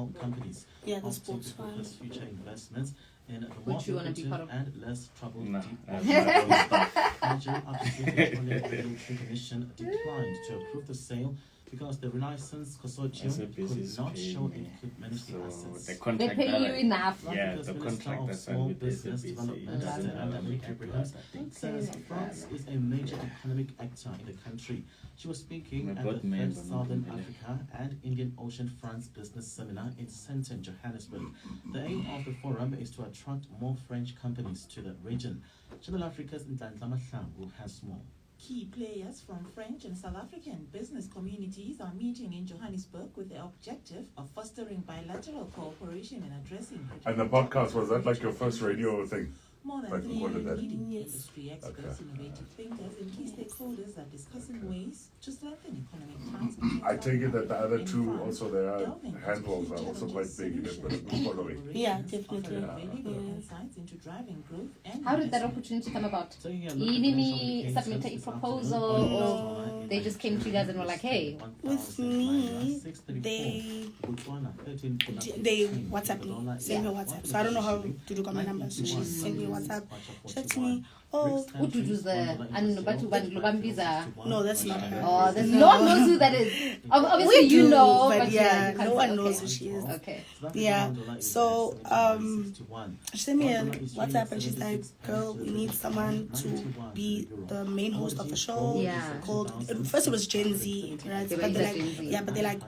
companies. Yeah, the sports to focus future investments in the Would more you wanna be part lucrative of? and less troubled Nah, deep that's water my own stuff. Nigeria Petroleum Regulatory Commission declined to approve the sale because the Renaissance Consortium SABC is could not paying show me. it could manage the So assets. the They contract pay that you I- enough. Yeah, Africa's the Minister contract of that's Small with Business SABC Development doesn't and have Dominic any Abrahams contract. says France is a major economic actor in the country. She was speaking My at both the men first were not Southern in Bele. Africa and Indian Ocean France Business Seminar in Sandton, Johannesburg. The aim of the forum is to attract more French companies to the region. Channel Africa's Nhlanhla Mahlangu has more. Key players from French and South African business communities are meeting in Johannesburg with the objective of fostering bilateral cooperation and addressing. And the podcast, was that like your first radio thing? More than Like 3 recorded that? leading Yes. industry experts, Okay. innovative thinkers, and key stakeholders are discussing ways to strengthen economic ties between I take it that the South other Africa two, and France, also their delving into handballs key are also quite challenges, big in it, but solutions, we'll follow it. and Yeah, collaborations, definitely. offering valuable Yeah. insights into driving growth and How did that investment. opportunity come about? Taking a You look at didn't national games submit a this proposal, afternoon, or online they in just came to you guys and were like, hey. With me, 634. they Botswana, 13. they WhatsApp me, send me WhatsApp. So I don't know how to do my numbers. So she sent me WhatsApp. She said to me, oh, Ududu's the no, that's not her. Oh, there's no one knows who that is. Obviously, We you do, know, but yeah, you no can't one say, knows okay. who she is. Okay. Yeah, so, she sent me a WhatsApp and she's like, girl, we need someone to be the main host of the show. Yeah. Called, first it was Gen Z, right? They were But they're like, Gen Z. yeah, but they're like,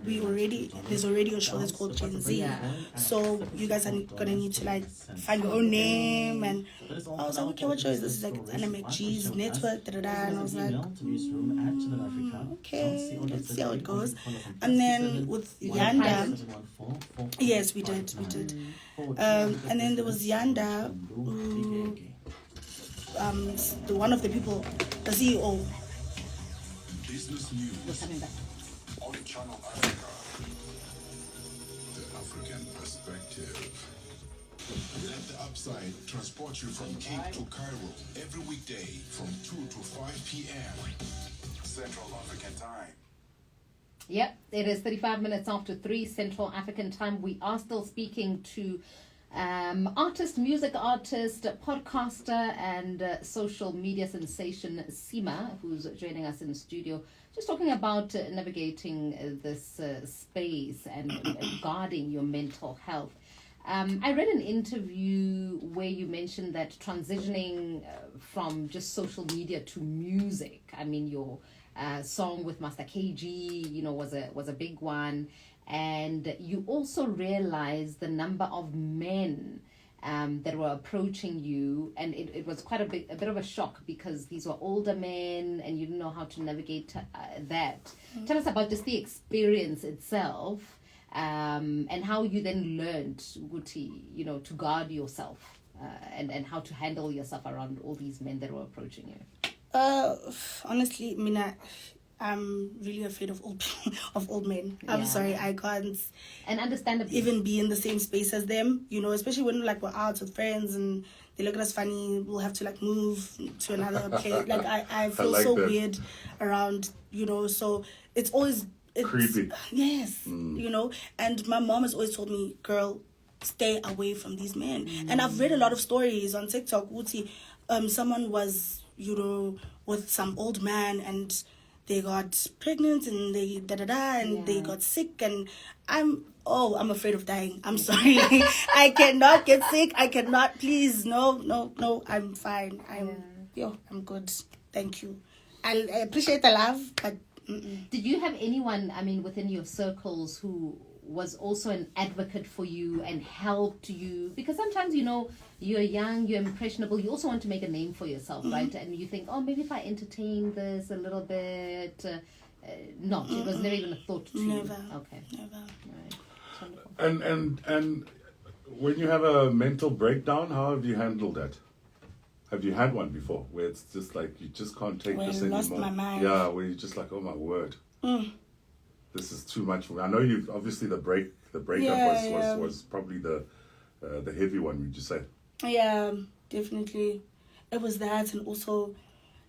there's already a show that's called Gen Z. Yeah. So you guys are gonna need to like find your own name. And I was like, okay, what show is this? It's like, it's Anime G's Network, da da da. And I was like, okay, let's see how it goes. And then with Yanda, yes, we did. And then there was Yanda, who, the one of the people, the CEO. Business news We're coming back. on Channel Africa. The African perspective. Let the Upside transport you from Cape to Cairo every weekday from 2 to 5 p.m. Central African Time. Yep, it is 35 minutes after 3 Central African Time. We are still speaking to music artist, podcaster, and social media sensation Seemah, who's joining us in the studio, just talking about navigating this space and guarding your mental health. I read an interview where you mentioned that transitioning from just social media to music, I mean, your song with Master KG, was a big one. And you also realized the number of men that were approaching you, and it was quite a bit of a shock because these were older men and you didn't know how to navigate that. Mm-hmm. Tell us about just the experience itself, and how you then learned, Guti, to guard yourself and how to handle yourself around all these men that were approaching you. Honestly, Mina, I'm really afraid of old men. I'm sorry, I can't. And understandably, even be in the same space as them, especially when like we're out with friends and they look at us funny, we'll have to like move to another place. Like I feel like so that. weird around, so it's always creepy. Yes, and my mom has always told me, girl, stay away from these men. And I've read a lot of stories on TikTok. Someone was, with some old man and they got pregnant and they they got sick, and I'm afraid of dying. I'm sorry. I cannot get sick. I cannot, please. No, I'm fine. I'm good. Thank you. I appreciate the love, but Did you have anyone, within your circles who was also an advocate for you and helped you? Because sometimes, you're young, you're impressionable, you also want to make a name for yourself, right? And you think, maybe if I entertain this a little bit. No, it was never even a thought to you. Never. Okay. Never. Right. And when you have a mental breakdown, how have you handled that? Have you had one before where it's just like you just can't take Where this I anymore? lost my mind. Yeah, where you're just like, oh my word, this is too much for me. I know you've obviously the breakup was probably the heavy one. Would you say? Yeah, definitely. It was that, and also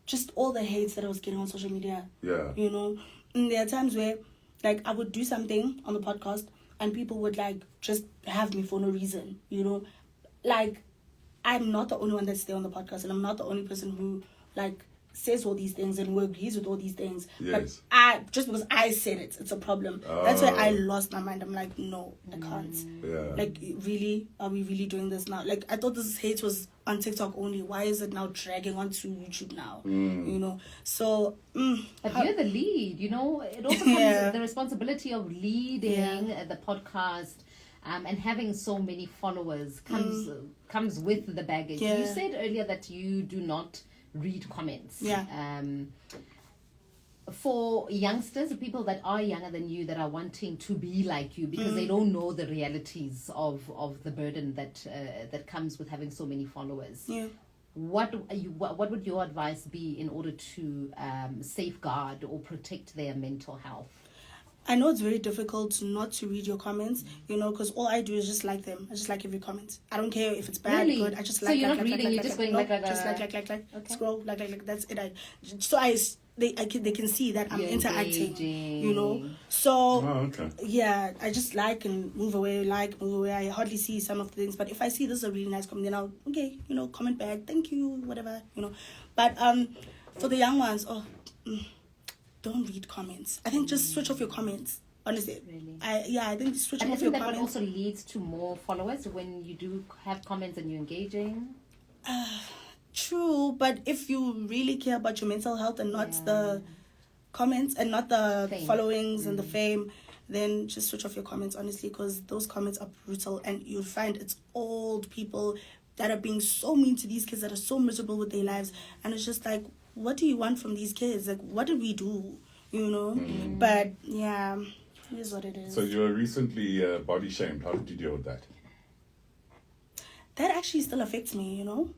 just all the hates that I was getting on social media. Yeah. And there are times where, like, I would do something on the podcast, and people would like just have me for no reason, you know. Like, I'm not the only one that's there on the podcast, and I'm not the only person who like says all these things and who agrees with all these things. Yes. But just because I said it, it's a problem. That's why I lost my mind. I'm like, no, I can't. Yeah. Like, really? Are we really doing this now? Like, I thought this hate was on TikTok only. Why is it now dragging onto YouTube now? You know? So, But you're the lead, you know. It also comes the responsibility of leading the podcast. And having so many followers comes with the baggage. Yeah. You said earlier that you do not read comments. Yeah. For youngsters, people that are younger than you, that are wanting to be like you because they don't know the realities of the burden that comes with having so many followers. yeah. What would your advice be in order to safeguard or protect their mental health? I know it's very difficult not to read your comments, you know, because all I do is just like them. I just like every comment. I don't care if it's bad, Really? good. I just So like, you're like, not like, reading, like, you're like, just like, going no, like, just like, okay. scroll, like, that's it. They can see that I'm You're interacting, engaging. you know. So, Oh, okay. yeah, I just like and move away. I hardly see some of the things, but if I see this is a really nice comment, then I'll, okay, you know, comment back, thank you, whatever, you know. But for the young ones, don't read comments. I think just switch off your comments. Honestly, Really? I think switching And off isn't your that what comments. also leads to more followers when you do have comments and you're engaging? True, but if you really care about your mental health and not the comments and not the Fame. followings and the fame, then just switch off your comments, honestly, because those comments are brutal, and you'll find it's old people that are being so mean to these kids that are so miserable with their lives, and it's just like, what do you want from these kids? Like, what did we do? You know? But yeah, it is what it is. So you were recently body shamed. How did you deal with that? That actually still affects me, you know?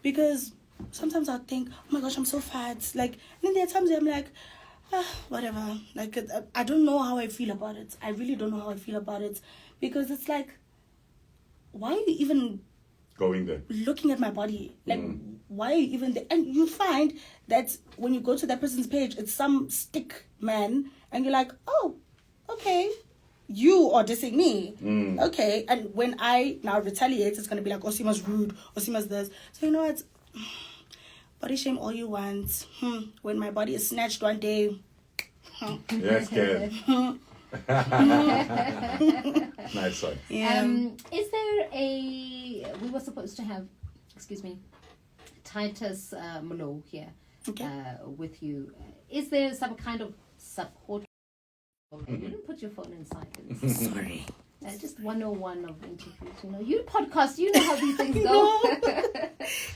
Because sometimes I think, oh my gosh, I'm so fat. Like, and then there are times where I'm like, whatever. Like, I don't know how I feel about it. I really don't know how I feel about it. Because it's like, why are you even Going there. looking at my body? Like, why are you even there? And you find that when you go to that person's page, it's some stick man, and you're like, oh, okay, you are dissing me. Okay, and when I now retaliate, it's going to be like, oh, Seemah's rude, or Seemah's this. So, you know what? Body shame all you want. When my body is snatched one day. Yes, Ken. Nice one. Yeah. Is there we were supposed to have, excuse me, Titus Molo here with you. Is there some kind of support? You didn't put your phone in silence. Sorry. Just 101 of interviews, you know. You podcast, you know how these things go.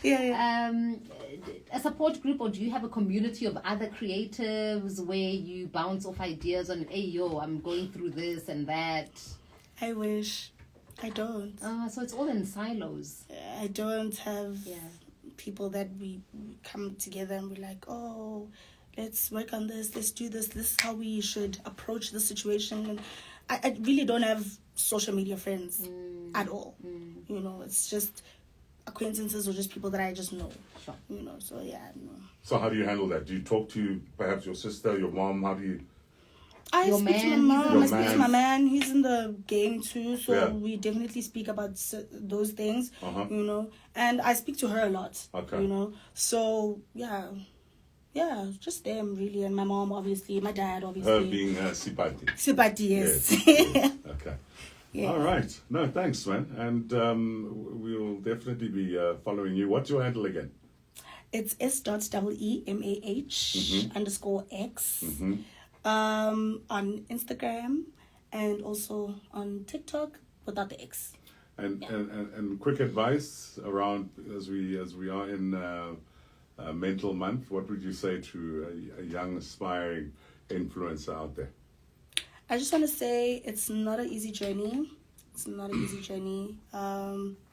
Yeah. A support group, or do you have a community of other creatives where you bounce off ideas on, hey, yo, I'm going through this and that? I wish. I don't. So it's all in silos. I don't have people that we come together and we're like, oh, let's work on this, let's do this, this is how we should approach the situation. And I really don't have social media friends at all. You know, it's just acquaintances or just people that I just know. Sure. You know, so yeah. No. So how do you handle that? Do you talk to perhaps your sister, your mom? How do you... I Your speak to my man, mom, I speak man. to my man. He's in the game too, so Yeah. we definitely speak about those things, Uh-huh. you know. And I speak to her a lot, Okay. you know. So, yeah, just them really. And my mom, obviously, my dad, obviously. Her being Sipati. Sipati, yes. Yes. Okay. Yeah. All right. No, thanks, man. And we'll definitely be following you. What's your handle again? It's S.EEMAH _X. On Instagram and also on TikTok without the X. And quick advice around as we are in Mental Month. What would you say to a young aspiring influencer out there? I just want to say it's not an easy journey.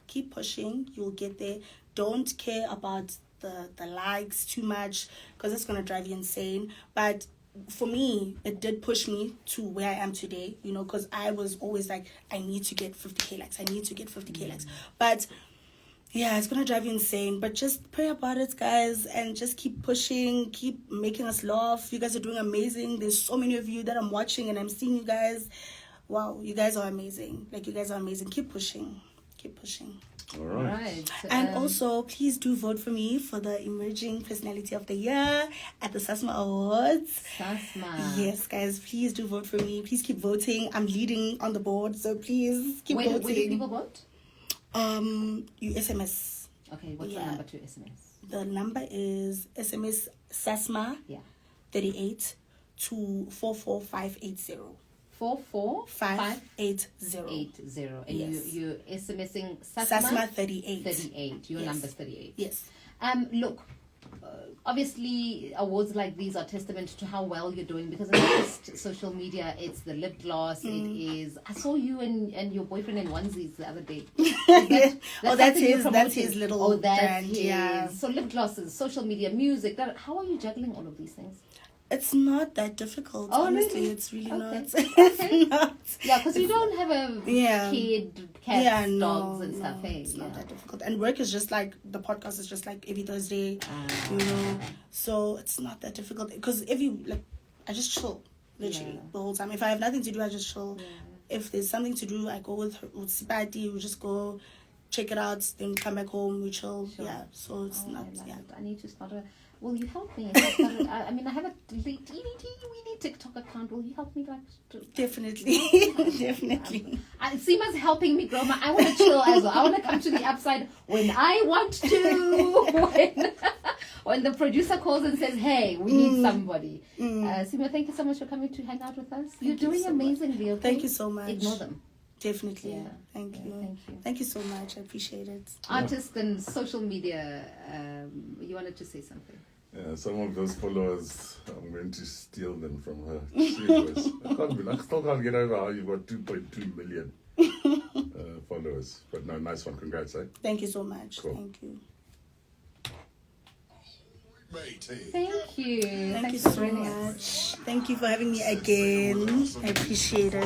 Keep pushing. You'll get there. Don't care about the likes too much because it's going to drive you insane. But for me, it did push me to where I am today, you know, because I was always like, I need to get 50K likes. But yeah, it's going to drive you insane. But just pray about it, guys, and just keep pushing, keep making us laugh. You guys are doing amazing. There's so many of you that I'm watching and I'm seeing you guys. wow, you guys are amazing. Like, you guys are amazing. Keep pushing. Keep pushing. All right. And also, please do vote for me for the Emerging Personality of the Year at the SASMA Awards. SASMA. Yes, guys, please do vote for me. Please keep voting. I'm leading on the board, so please keep Where voting. do people vote? You SMS. Okay, what's the number to SMS? The number is SMS SASMA 38 to 44580. 44580. And Yes. you're SMSing SASMA 38. 38. Your Yes. number's 38. Yes. Look, obviously awards like these are testament to how well you're doing, because it's not just social media, it's the lip gloss, it is, I saw you and your boyfriend in onesies the other day. That's his promoting? little that's brand. his. Yeah. So lip glosses, social media, music, how are you juggling all of these things? It's not that difficult. Oh, honestly, really? it's really Okay. not. Okay. It's not. Yeah, because you don't have a kid, cats, dogs and stuff. Hey, It's not that difficult. And work is just like, the podcast is just like every Thursday, so it's not that difficult. Because I just chill, literally, the whole time. If I have nothing to do, I just chill. If there's something to do, I go with Sipati, we just go check it out, then come back home, we chill. Sure. Yeah, so it's not, I need to start will you help me? I have a weeny TikTok account. Will you help me Definitely. Definitely. Seemah's helping me grow I want to chill as well. I want to come to the upside when I want to. When the producer calls and says, hey, we need somebody. Seemah, thank you so much for coming to hang out with us. You're doing amazingly. Okay? Thank you so much. Ignore them. Definitely. Yeah. Thank you. Thank you. Thank you so much. I appreciate it. Artist and social media, you wanted to say something. Yeah, some of those followers, I'm going to steal them from her. Serious. I still can't get over how you've got 2.2 million followers. But no, nice one. Congrats, eh? Thank you so much. Cool. Thank you. Thank you. Thank you Thanks for so joining us. much. Thank you for having me again. I appreciate it.